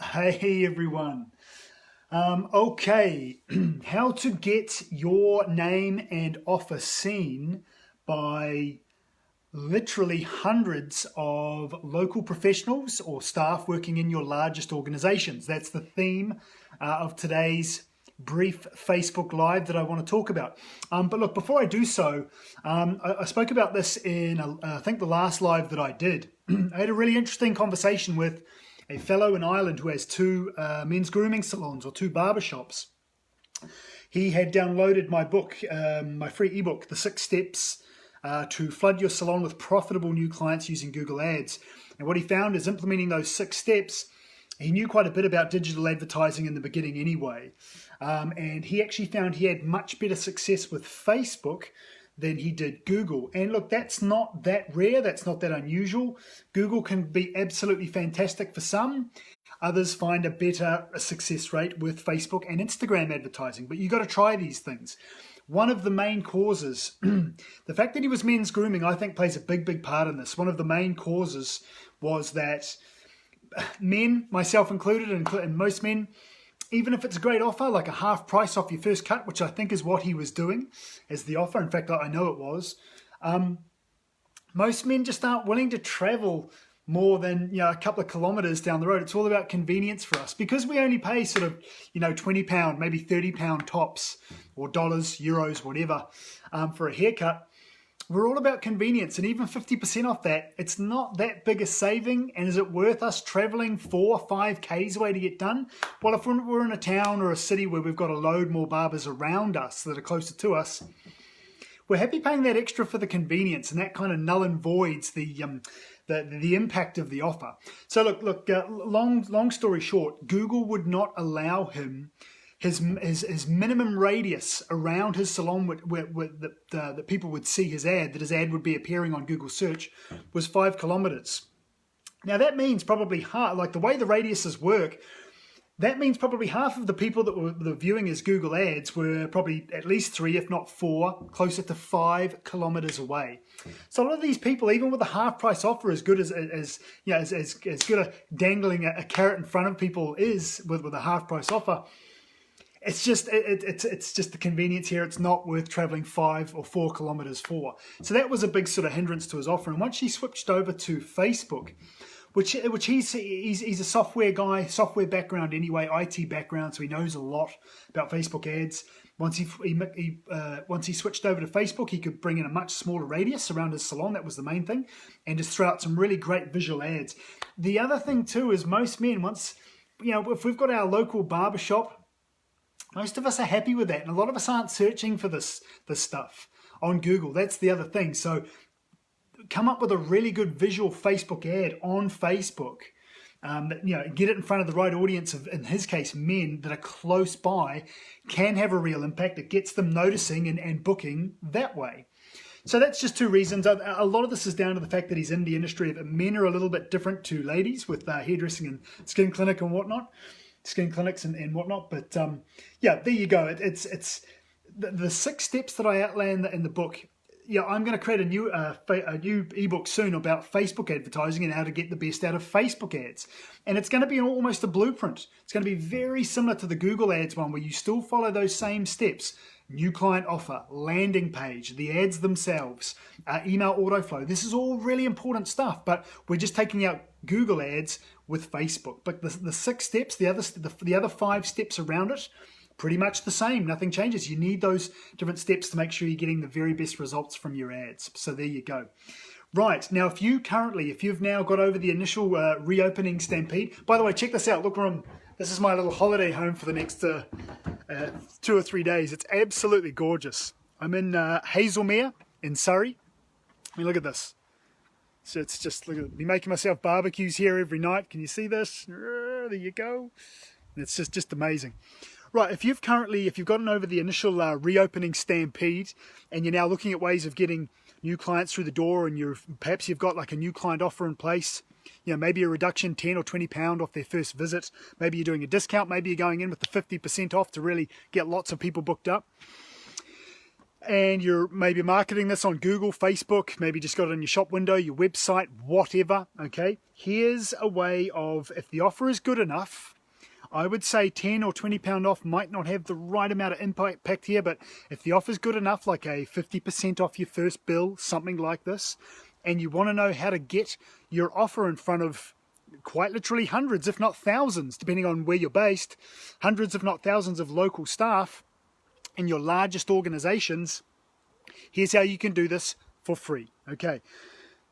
Hey everyone. Okay, how to get your name and offer seen by literally hundreds of local professionals or staff working in your largest organizations. That's the theme of today's brief Facebook Live that I want to talk about. But look, before I do so, I spoke about this in, I think, the last live that I did. I had a really interesting conversation with a fellow in Ireland who has two men's grooming salons or two barbershops. He had downloaded my book, my free ebook, The 6 Steps to Flood Your Salon with Profitable New Clients Using Google Ads. And what he found is implementing those 6 steps. He knew quite a bit about digital advertising in the beginning anyway. And he actually found he had much better success with Facebook than he did Google. And look, that's not that rare, that's not that unusual. Google can be absolutely fantastic for some. Others find a better success rate with Facebook and Instagram advertising, but you've got to try these things. One of the main causes, the fact that he was men's grooming, I think plays a big part in this. One of the main causes was that men, myself included, and most men, even if it's a great offer, like a half price off your first cut, which I think is what he was doing as the offer. In fact, I know it was. Most men just aren't willing to travel more than a couple of kilometers down the road. It's all about convenience for us because we only pay sort of £20, maybe £30 tops, or dollars, euros, whatever, for a haircut. We're all about convenience, and even 50% off that, it's not that big a saving. And is it worth us traveling 4 or 5 Ks away to get done? Well, if we're in a town or a city where we've got a load more barbers around us that are closer to us, we're happy paying that extra for the convenience, and that kind of null and voids the impact of the offer. So look. Long story short, Google would not allow him his minimum radius around his salon that people would see his ad, that his ad would be appearing on Google search, was 5 kilometers. Now that means probably half, like the way the radiuses work, that means probably half of the people that were viewing his Google ads were probably at least 3, if not 4, closer to 5 kilometers away. So a lot of these people, even with a half price offer, as good as good a dangling a carrot in front of people is with a half price offer, it's just the convenience here. It's not worth traveling 5 or 4 kilometers for. So that was a big sort of hindrance to his offer. And once he switched over to Facebook, which he's a software guy, software background anyway, IT background, so he knows a lot about Facebook ads. Once he switched over to Facebook, he could bring in a much smaller radius around his salon. That was the main thing, and just throw out some really great visual ads. The other thing too is most men, if we've got our local barbershop, most of us are happy with that, and a lot of us aren't searching for this stuff on Google. That's the other thing. So come up with a really good visual Facebook ad on Facebook. Get it in front of the right audience of, in his case, men that are close by, can have a real impact. It gets them noticing and booking that way. So that's just 2 reasons. A lot of this is down to the fact that he's in the industry. Men are a little bit different to ladies with hairdressing and skin clinics and whatnot. But there you go. It's the 6 steps that I outline in the book. I'm going to create a new ebook soon about Facebook advertising and how to get the best out of Facebook ads. And it's going to be almost a blueprint. It's going to be very similar to the Google ads one, where you still follow those same steps. New client offer, landing page, the ads themselves, email autoflow. This is all really important stuff, but we're just taking out Google ads with Facebook. But the 6 steps, the other 5 steps around it, pretty much the same. Nothing changes. You need those different steps to make sure you're getting the very best results from your ads. So there you go. Right, now if you've now got over the initial reopening stampede, by the way, check this out. Look where this is my little holiday home for the next 2 or 3 days. It's absolutely gorgeous. I'm in Hazelmere in Surrey. I mean, look at this. So it's just, look at me making myself barbecues here every night. Can you see this? There you go. And it's just amazing. Right, if you've gotten over the initial reopening stampede and you're now looking at ways of getting new clients through the door, and perhaps you've got like a new client offer in place, maybe a reduction 10 or 20 pound off their first visit, maybe you're doing a discount, maybe you're going in with the 50% off to really get lots of people booked up. and you're maybe marketing this on Google, Facebook, maybe just got it in your shop window, your website, whatever, okay? Here's a way of, if the offer is good enough, I would say 10 or 20 pound off might not have the right amount of impact here, but if the offer is good enough, like a 50% off your first bill, something like this, and you want to know how to get your offer in front of quite literally hundreds, if not thousands, depending on where you're based, hundreds, if not thousands of local staff in your largest organizations, here's how you can do this for free. Okay,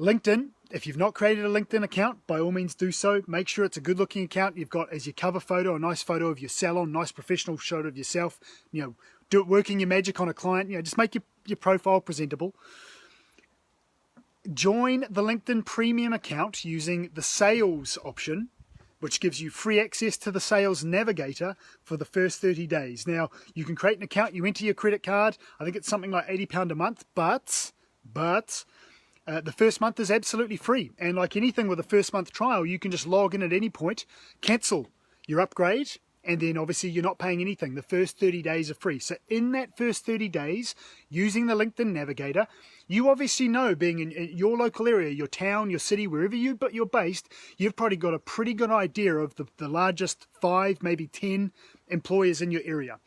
LinkedIn. If you've not created a LinkedIn account, by all means do so. Make sure it's a good looking account. You've got as your cover photo a nice photo of your salon, nice professional shot of yourself. You know, do it working your magic on a client. You know, just make your profile presentable. Join the LinkedIn Premium account using the sales option, which gives you free access to the Sales Navigator for the first 30 days. Now, you can create an account, you enter your credit card. I think it's something like £80 a month, but the first month is absolutely free. And like anything with a first month trial, you can just log in at any point, cancel your upgrade, and then obviously you're not paying anything. The first 30 days are free. So in that first 30 days, using the LinkedIn Navigator, you obviously know, being in your local area, your town, your city, wherever you're based, you've probably got a pretty good idea of the largest 5, maybe 10 employers in your area.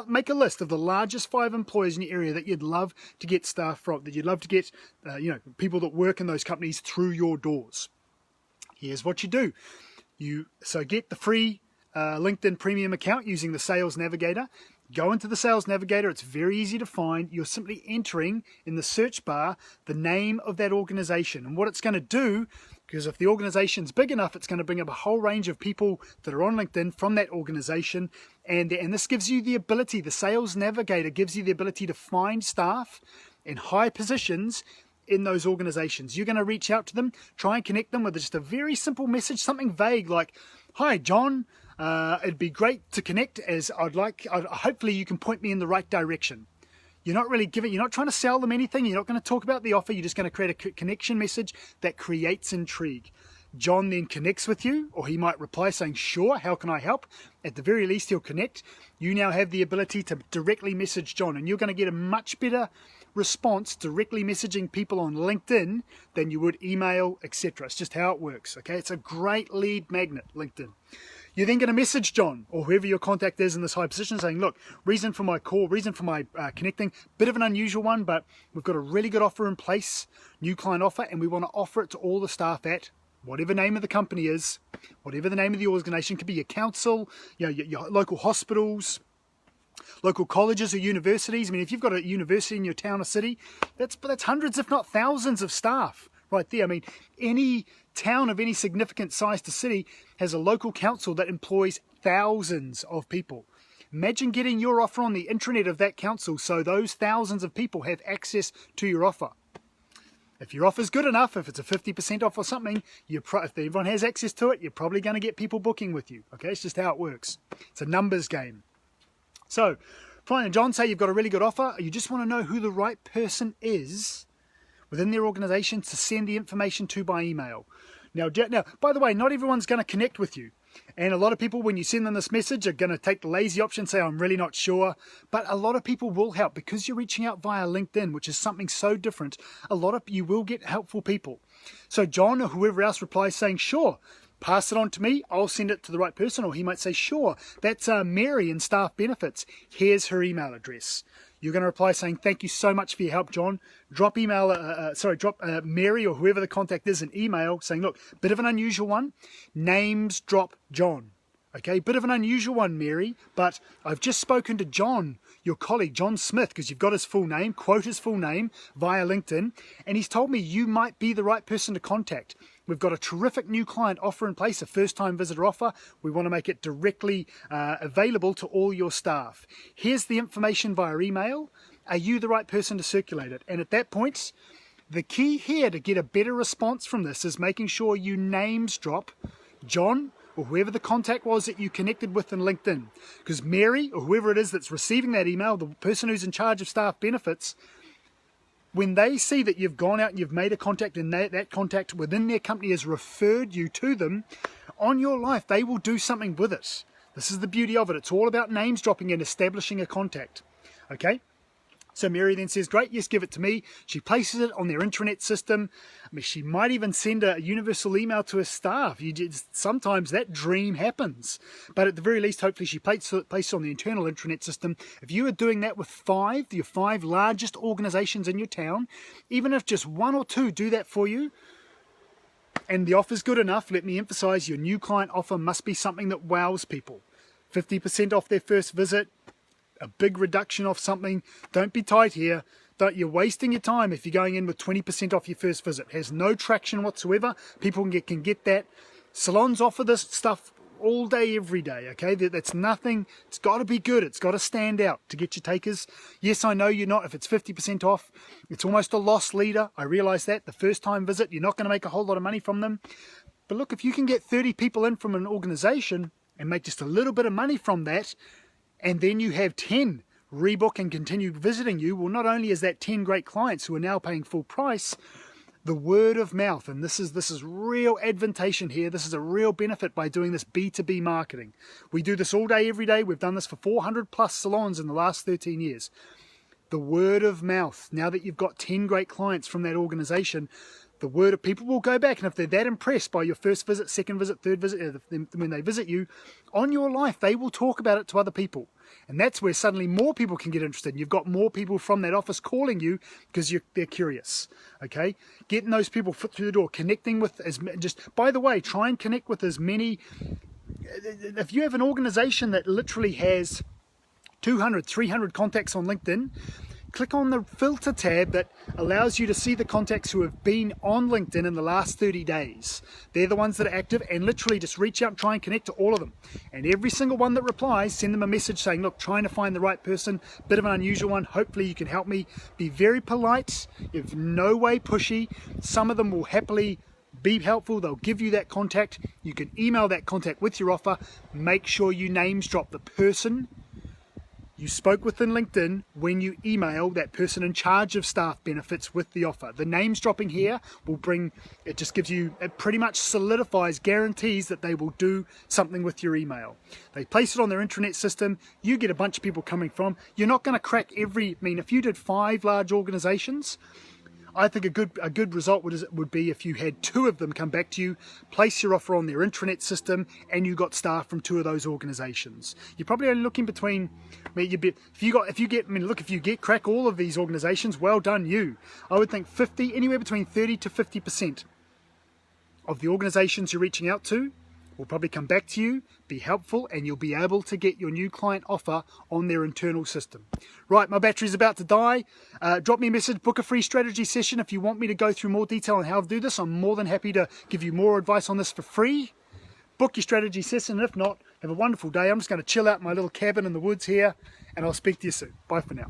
Make a list of the largest 5 employers in your area that you'd love to get staff from, that you'd love to get people that work in those companies through your doors. Here's what you do. So get the free LinkedIn Premium account using the Sales Navigator. Go into the Sales Navigator. It's very easy to find. You're simply entering in the search bar the name of that organization. And what it's going to do, because if the organization's big enough, it's going to bring up a whole range of people that are on LinkedIn from that organization. And this gives you the ability, the Sales Navigator gives you the ability to find staff in high positions in those organizations. You're going to reach out to them, try and connect them with just a very simple message, something vague like, "Hi, John. It'd be great to connect, as hopefully you can point me in the right direction." You're not trying to sell them anything. You're not going to talk about the offer. You're just going to create a connection message that creates intrigue. John then connects with you, or he might reply saying, "Sure, how can I help?" At the very least, he'll connect. You now have the ability to directly message John, and you're going to get a much better response directly messaging people on LinkedIn than you would email, etc. It's just how it works. Okay, it's a great lead magnet, LinkedIn. You're then going to message John or whoever your contact is in this high position saying, "Look, reason for my call, reason for my connecting, bit of an unusual one, but we've got a really good offer in place, new client offer, and we want to offer it to all the staff at whatever name of the company is, whatever the name of the organization, could be your council, your local hospitals, local colleges or universities. I mean, if you've got a university in your town or city, that's hundreds, if not thousands of staff right there. I mean, any town of any significant size to city has a local council that employs thousands of people. Imagine getting your offer on the intranet of that council so those thousands of people have access to your offer. If your offer's good enough, if it's a 50% off or something, if everyone has access to it, you're probably going to get people booking with you. Okay, it's just how it works. It's a numbers game. So, Brian and John say you've got a really good offer. You just want to know who the right person is within their organization to send the information to by email. Now, by the way, not everyone's going to connect with you. And a lot of people, when you send them this message, are going to take the lazy option, say, "I'm really not sure." But a lot of people will help because you're reaching out via LinkedIn, which is something so different. You will get helpful people. So John or whoever else replies saying, "Sure, pass it on to me. I'll send it to the right person." Or he might say, "Sure, that's Mary in staff benefits. Here's her email address." You're going to reply saying, "Thank you so much for your help, John." Drop Mary or whoever the contact is an email saying, "Look, bit of an unusual one. Names drop John. Okay, bit of an unusual one, Mary, but I've just spoken to John, your colleague, John Smith," because you've got his full name, quote his full name via LinkedIn, "and he's told me you might be the right person to contact. We've got a terrific new client offer in place, a first-time visitor offer. We want to make it directly available to all your staff. Here's the information via email. Are you the right person to circulate it?" And at that point, the key here to get a better response from this is making sure you names drop John or whoever the contact was that you connected with in LinkedIn. Because Mary or whoever it is that's receiving that email, the person who's in charge of staff benefits, when they see that you've gone out and you've made a contact and that contact within their company has referred you to them, on your life, they will do something with it. This is the beauty of it. It's all about names dropping and establishing a contact. Okay? So Mary then says, great, yes, give it to me. She places it on their intranet system. I mean, she might even send a universal email to her staff. Sometimes that dream happens. But at the very least, hopefully she places it on the internal intranet system. If you are doing that with your five largest organizations in your town, even if just one or two do that for you, and the offer's good enough, let me emphasize, your new client offer must be something that wows people. 50% off their first visit, a big reduction off something. Don't be tight here. You're wasting your time if you're going in with 20% off your first visit. It has no traction whatsoever. People can get that. Salons offer this stuff all day, every day, okay? That's nothing. It's got to be good. It's got to stand out to get your takers. Yes, I know you're not. If it's 50% off, it's almost a loss leader. I realize that. The first time visit, you're not going to make a whole lot of money from them. But look, if you can get 30 people in from an organization and make just a little bit of money from that, and then you have 10 rebook and continue visiting you, well, not only is that 10 great clients who are now paying full price, the word of mouth, and this is real advantation here, this is a real benefit by doing this B2B marketing. We do this all day, every day. We've done this for 400 plus salons in the last 13 years. The word of mouth, now that you've got 10 great clients from that organization, the word of people will go back, and if they're that impressed by your first visit, second visit, third visit, when they visit you, on your life, they will talk about it to other people. And that's where suddenly more people can get interested. You've got more people from that office calling you because they're curious, okay? Getting those people foot through the door, connecting with by the way, try and connect with as many. If you have an organization that literally has 200, 300 contacts on LinkedIn, click on the filter tab that allows you to see the contacts who have been on LinkedIn in the last 30 days. They're the ones that are active, and literally just reach out and try and connect to all of them. And every single one that replies, send them a message saying, look, trying to find the right person, bit of an unusual one, hopefully you can help me. Be very polite, if no way pushy. Some of them will happily be helpful. They'll give you that contact. You can email that contact with your offer. Make sure you names drop the person you spoke with in LinkedIn when you email that person in charge of staff benefits with the offer. The names dropping here will it pretty much solidifies, guarantees that they will do something with your email. They place it on their intranet system. You get a bunch of people coming from. You're not going to crack if you did 5 large organizations, I think a good result would be if you had 2 of them come back to you, place your offer on their intranet system, and you got staff from 2 of those organizations. You're probably only looking between, if you crack all of these organizations, well done you. I would think anywhere between 30 to 50% of the organizations you're reaching out to will probably come back to you, be helpful, and you'll be able to get your new client offer on their internal system. Right, my battery's about to die. Drop me a message, book a free strategy session if you want me to go through more detail on how to do this. I'm more than happy to give you more advice on this for free. Book your strategy session, and if not, have a wonderful day. I'm just going to chill out in my little cabin in the woods here, and I'll speak to you soon. Bye for now.